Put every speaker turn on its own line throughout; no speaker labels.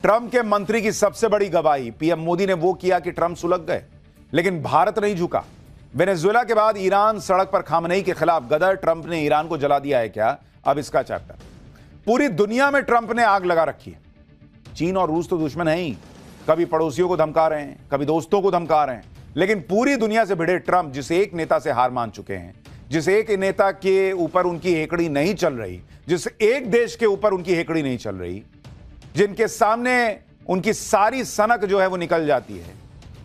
Trump के मंत्री की सबसे बड़ी गवाही। पीएम मोदी ने वो किया कि ट्रंप सुलग गए, लेकिन भारत नहीं झुका। वेनेजुएला के बाद ईरान सड़क पर खामनेई के खिलाफ गदर ट्रंप ने ईरान को जला दिया है क्या? अब इसका चैप्टर। पूरी दुनिया में ट्रंप ने आग लगा रखी है। चीन और रूस तो दुश्मन है ही, कभी पड़ोसियों को धमका रहे हैं, कभी दोस्तों को धमका रहे हैं, लेकिन पूरी दुनिया से भिड़े ट्रंप, जिसे एक नेता से हार मान चुके हैं, जिस एक नेता के ऊपर उनकी हेकड़ी नहीं चल रही, जिस एक देश के ऊपर उनकी हेकड़ी नहीं चल रही, जिनके सामने उनकी सारी सनक जो है वो निकल जाती है,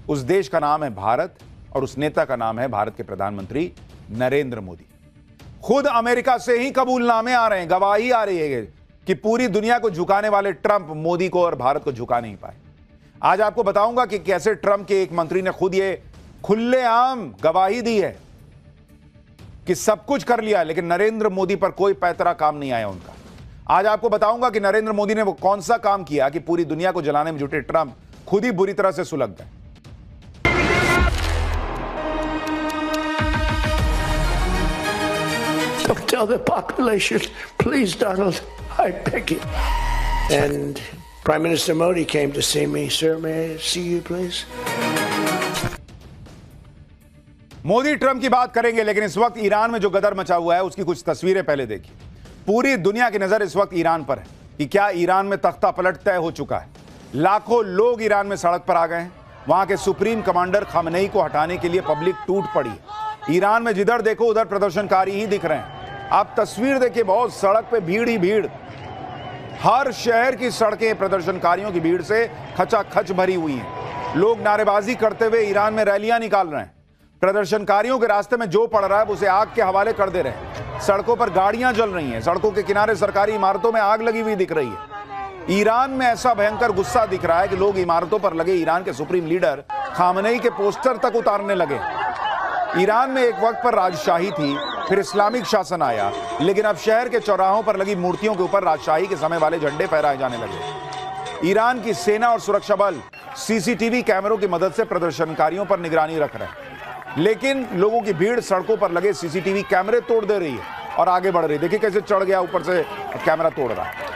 उस देश का नाम है भारत और उस नेता का नाम है भारत के प्रधानमंत्री नरेंद्र मोदी। खुद अमेरिका से ही कबूलनामे आ रहे हैं, गवाही आ रही है कि पूरी दुनिया को झुकाने वाले ट्रंप मोदी को और भारत को झुका नहीं पाए। आज आपको बताऊंगा कि कैसे ट्रंप के एक मंत्री ने खुद ये खुलेआम गवाही दी है कि सब कुछ कर लिया, लेकिन नरेंद्र मोदी पर कोई पैतरा काम नहीं आया उनका। आज आपको बताऊंगा कि नरेंद्र मोदी ने वो कौन सा काम किया कि पूरी दुनिया को जलाने में जुटे ट्रंप खुद ही बुरी तरह से सुलग गए।
Don't tell the population, please, Donald, I beg you. And Prime Minister Modi came to see me. Sir, may I see you, please?
Modi Trump की बात करेंगे, लेकिन इस वक्त ईरान में जो गदर मचा हुआ है उसकी कुछ तस्वीरें पहले देखिए। पूरी दुनिया की नजर इस वक्त ईरान पर है कि क्या ईरान में तख्ता पलट तय हो चुका है। लाखों लोग ईरान में सड़क पर आ गए हैं। वहां के सुप्रीम कमांडर खामनेई को हटाने के लिए पब्लिक टूट पड़ी है। ईरान में जिधर देखो उधर प्रदर्शनकारी ही दिख रहे हैं। आप तस्वीर देखिए, बहुत सड़क पे भीड़ ही भीड़। हर शहर की सड़कें प्रदर्शनकारियों की भीड़ से खचाखच भरी हुई हैं। लोग नारेबाजी करते हुए ईरान में रैलियां निकाल रहे हैं। प्रदर्शनकारियों के रास्ते में जो पड़ रहा है उसे आग के हवाले कर दे रहे हैं। सड़कों पर गाड़ियां जल रही हैं। सड़कों के किनारे सरकारी इमारतों में आग लगी हुई दिख रही है। ईरान में ऐसा भयंकर गुस्सा दिख रहा है कि लोग इमारतों पर लगे ईरान के सुप्रीम लीडर खामनेई के पोस्टर तक उतारने लगे। ईरान में एक वक्त पर राजशाही थी, फिर इस्लामिक शासन आया, लेकिन अब शहर के चौराहों पर लगी मूर्तियों के ऊपर राजशाही के समय वाले झंडे फहराए जाने लगे। ईरान की सेना और सुरक्षा बल सीसीटीवी कैमरों की मदद से प्रदर्शनकारियों पर निगरानी रख रहे हैं, लेकिन लोगों की भीड़ सड़कों पर लगे सीसीटीवी कैमरे तोड़ दे रही है और आगे बढ़ रही है। देखिए कैसे चढ़ गया ऊपर से, कैमरा तोड़ रहा है।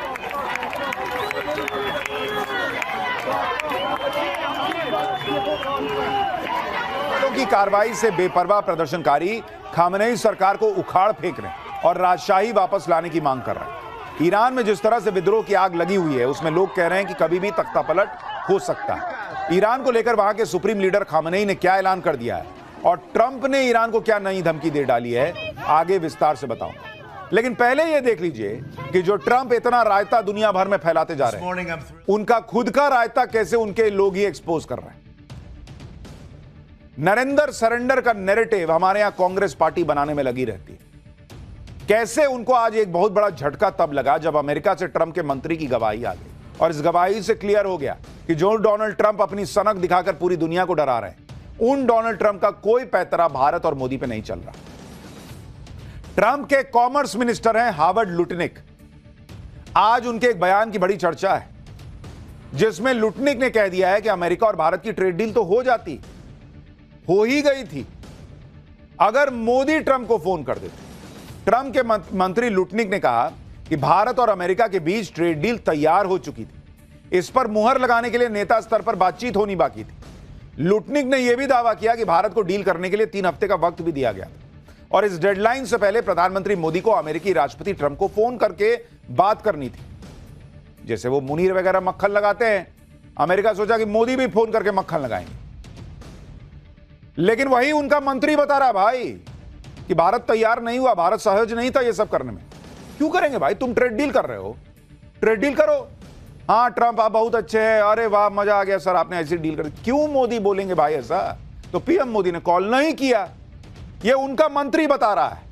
की कार्रवाई से बेपरवाह प्रदर्शनकारी खामनेई सरकार को उखाड़ फेंक रहे हैं और राजशाही वापस लाने की मांग कर रहे हैं। ईरान में जिस तरह से विद्रोह की आग लगी हुई है, उसमें लोग कह रहे हैं कि कभी भी तख्ता पलट हो सकता है। ईरान को लेकर वहां के सुप्रीम लीडर खामनेई ने क्या ऐलान कर दिया है और ट्रंप ने ईरान को क्या नई धमकी दे डाली है, आगे विस्तार से बताऊंगा। लेकिन पहले यह देख लीजिए कि जो ट्रंप इतना रायता दुनिया भर में फैलाते जा रहे हैं, उनका खुद का रायता कैसे उनके लोग ही एक्सपोज कर रहे हैं। नरेंद्र सरेंडर का नैरेटिव हमारे यहां कांग्रेस पार्टी बनाने में लगी रहती है। कैसे उनको आज एक बहुत बड़ा झटका तब लगा जब अमेरिका से ट्रंप के मंत्री की गवाही आ गई और इस गवाही से क्लियर हो गया कि जो डोनाल्ड ट्रंप अपनी सनक दिखाकर पूरी दुनिया को डरा रहे हैं, उन डोनाल्ड ट्रंप का कोई पैतरा भारत और मोदी पे नहीं चल रहा। ट्रंप के कॉमर्स मिनिस्टर हैं हावर्ड लुटनिक। आज उनके एक बयान की बड़ी चर्चा है, जिसमें लुटनिक ने कह दिया है कि अमेरिका और भारत की ट्रेड डील तो हो ही गई थी अगर मोदी ट्रंप को फोन कर देते। ट्रंप के मंत्री लुटनिक ने कहा कि भारत और अमेरिका के बीच ट्रेड डील तैयार हो चुकी थी, इस पर मुहर लगाने के लिए नेता स्तर पर बातचीत होनी बाकी थी। लुटनिक ने यह भी दावा किया कि भारत को डील करने के लिए 3 हफ्ते का वक्त भी दिया गया था और इस डेडलाइन से पहले प्रधानमंत्री मोदी को अमेरिकी राष्ट्रपति ट्रंप को फोन करके बात करनी थी। जैसे वो मुनीर वगैरह मक्खन लगाते हैं, अमेरिका सोचा कि मोदी भी फोन करके मक्खन लगाएंगे। लेकिन वही उनका मंत्री बता रहा भाई कि भारत तैयार नहीं हुआ, भारत सहज नहीं था ये सब करने में। क्यों करेंगे भाई, तुम ट्रेड डील कर रहे हो, ट्रेड डील करो। हाँ ट्रंप आप बहुत अच्छे हैं, अरे वाह मजा आ गया सर आपने ऐसी डील कर। क्यों मोदी बोलेंगे भाई ऐसा? तो पीएम मोदी ने कॉल नहीं किया, ये उनका मंत्री बता रहा है।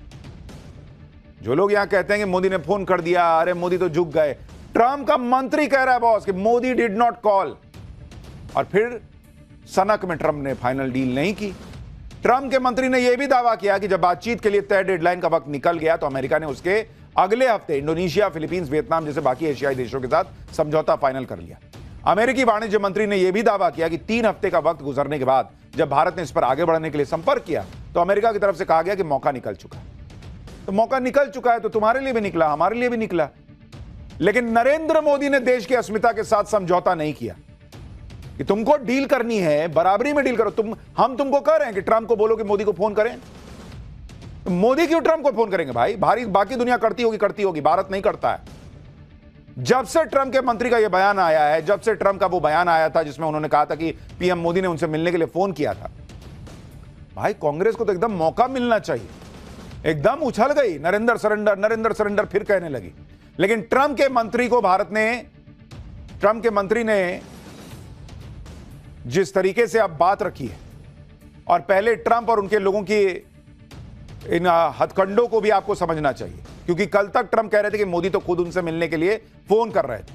जो लोग यहां कहते हैं कि मोदी ने फोन कर दिया, अरे मोदी तो झुक गए, ट्रंप का मंत्री कह रहा है बॉस कि मोदी डिड नॉट कॉल। और फिर सनक में ट्रंप ने फाइनल डील नहीं की। ट्रंप के मंत्री ने यह भी दावा किया कि जब बातचीत के लिए तय डेडलाइन का वक्त निकल गया तो अमेरिका ने उसके अगले हफ्ते इंडोनेशिया, फिलीपींस, वियतनाम जैसे बाकी एशियाई देशों के साथ समझौता फाइनल कर लिया। अमेरिकी वाणिज्य मंत्री ने यह भी दावा किया कि 3 हफ्ते का वक्त गुजरने के बाद जब भारत ने इस पर आगे बढ़ने के लिए संपर्क किया तो अमेरिका की तरफ से कहा गया कि मौका निकल चुका है। तो मौका निकल चुका है तो तुम्हारे लिए भी निकला, हमारे लिए भी निकला। लेकिन नरेंद्र मोदी ने देश की अस्मिता के साथ समझौता नहीं किया कि तुमको डील करनी है, बराबरी में डील करो। हम तुमको कह रहे हैं कि ट्रंप को बोलो कि मोदी को फोन करें। मोदी क्यों ट्रंप को फोन करेंगे भाई? बाकी दुनिया करती होगी, भारत नहीं करता है। जब से ट्रंप के मंत्री का यह बयान आया है, जब से ट्रंप का वो बयान आया था जिसमें उन्होंने कहा था कि पीएम मोदी ने उनसे मिलने के लिए फोन किया था, भाई कांग्रेस को तो एकदम मौका मिलना चाहिए। एकदम उछल गई, नरेंद्र सरेंडर फिर कहने लगी। लेकिन ट्रंप के मंत्री ने जिस तरीके से अब बात रखी है, और पहले ट्रंप और उनके लोगों की इन हथकंडों को भी आपको समझना चाहिए, क्योंकि कल तक ट्रंप कह रहे थे कि मोदी तो खुद उनसे मिलने के लिए फोन कर रहे थे।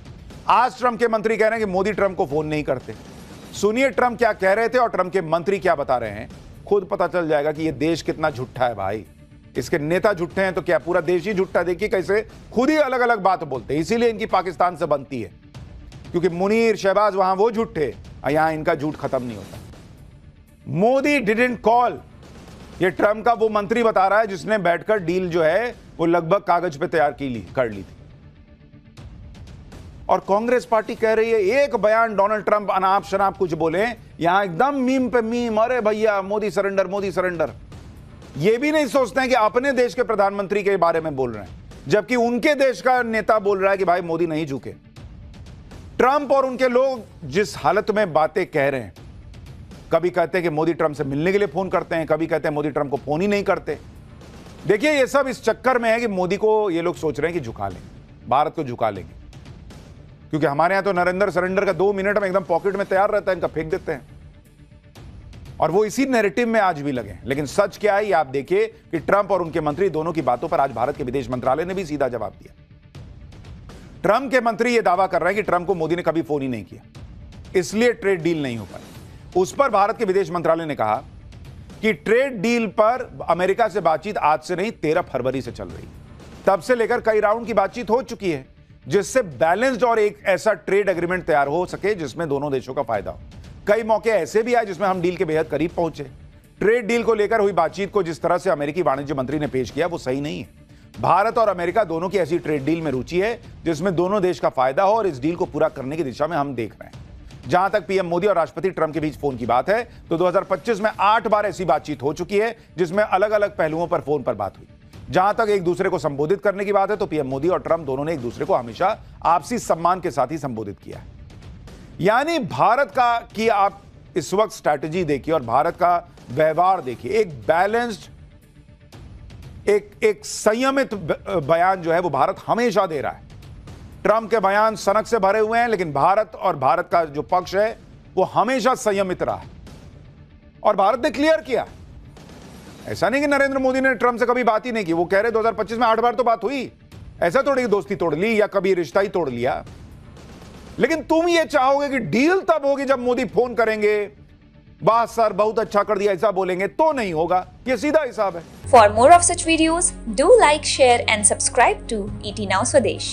आज ट्रंप के मंत्री कह रहे हैं कि मोदी ट्रंप को फोन नहीं करते। सुनिए ट्रंप क्या कह रहे थे और ट्रंप के मंत्री क्या बता रहे हैं, खुद पता चल जाएगा कि यह देश कितना झूठा है भाई। इसके नेता झूठे हैं तो क्या पूरा देश ही झूठा? देखिए कैसे खुद ही अलग अलग बात बोलते हैं। इसीलिए इनकी पाकिस्तान से बनती है, क्योंकि मुनीर शहबाज वहां वो झूठे, यहां इनका झूठ खत्म नहीं होता। मोदी डिडंट कॉल, ये ट्रंप का वो मंत्री बता रहा है जिसने बैठकर डील जो है वो लगभग कागज पे तैयार कर ली थी। और कांग्रेस पार्टी कह रही है एक बयान डोनाल्ड ट्रंप अनाप शनाप कुछ बोले, यहां एकदम मीम पे मीम, अरे भैया मोदी सरेंडर। ये भी नहीं सोचते हैं कि अपने देश के प्रधानमंत्री के बारे में बोल रहे हैं, जबकि उनके देश का नेता बोल रहा है कि भाई मोदी नहीं झुके। ट्रंप और उनके लोग जिस हालत में बातें कह रहे हैं, कभी कहते हैं कि मोदी ट्रंप से मिलने के लिए फोन करते हैं, कभी कहते हैं मोदी ट्रंप को फोन ही नहीं करते। देखिए ये सब इस चक्कर में है कि मोदी को ये लोग सोच रहे हैं कि झुका लेंगे, भारत को झुका लेंगे, क्योंकि हमारे यहां तो नरेंद्र सरेंडर का 2 मिनट में एकदम पॉकेट में तैयार रहता है, इनका फेंक देते हैं। और वो इसी नैरेटिव में आज भी लगे। लेकिन सच क्या है ये आप देखिए कि ट्रंप और उनके मंत्री दोनों की बातों पर आज भारत के विदेश मंत्रालय ने भी सीधा जवाब दिया। ट्रंप के मंत्री ये दावा कर रहे हैं कि ट्रंप को मोदी ने कभी फोन ही नहीं किया, इसलिए ट्रेड डील नहीं हो पाई। उस पर भारत के विदेश मंत्रालय ने कहा कि ट्रेड डील पर अमेरिका से बातचीत आज से नहीं 13 फरवरी से चल रही, तब से लेकर कई राउंड की बातचीत हो चुकी है, जिससे बैलेंस्ड और एक ऐसा ट्रेड एग्रीमेंट तैयार हो सके जिसमें दोनों देशों का फायदा हो। कई मौके ऐसे भी आए जिसमें हम डील के बेहद करीब पहुंचे। ट्रेड डील को लेकर हुई बातचीत को जिस तरह से अमेरिकी वाणिज्य मंत्री ने पेश किया वो सही नहीं है। भारत और अमेरिका दोनों की ऐसी ट्रेड डील में रुचि है जिसमें दोनों देश का फायदा हो, और इस डील को पूरा करने की दिशा में हम देख रहे हैं। जहां तक पीएम मोदी और राष्ट्रपति ट्रंप के बीच फोन की बात है, तो 2025 में 8 बार ऐसी बातचीत हो चुकी है जिसमें अलग अलग पहलुओं पर फोन पर बात हुई। जहां तक एक दूसरे को संबोधित करने की बात है, तो पीएम मोदी और ट्रंप दोनों ने एक दूसरे को हमेशा आपसी सम्मान के साथ ही संबोधित किया है। यानी भारत का कि आप इस वक्त स्ट्रैटेजी देखिए और भारत का व्यवहार देखिए, एक बैलेंस्ड, एक संयमित बयान जो है वो भारत हमेशा दे रहा है। ट्रंप के बयान सनक से भरे हुए हैं, लेकिन भारत और भारत का जो पक्ष है वो हमेशा संयमित रहा है, और भारत ने क्लियर किया। ऐसा नहीं कि नरेंद्र मोदी ने ट्रंप से कभी बात ही नहीं की। वो कह रहे 2025 में 8 बार तो बात हुई, ऐसा थोड़ी दोस्ती तोड़ ली या कभी रिश्ता ही तोड़ लिया। लेकिन तुम ये चाहोगे कि डील तब होगी जब मोदी फोन करेंगे, वाह सर बहुत अच्छा कर दिया, ऐसा बोलेंगे तो नहीं होगा। ये सीधा हिसाब है।
For more of such videos, do like, share and subscribe to ET Now Swadesh.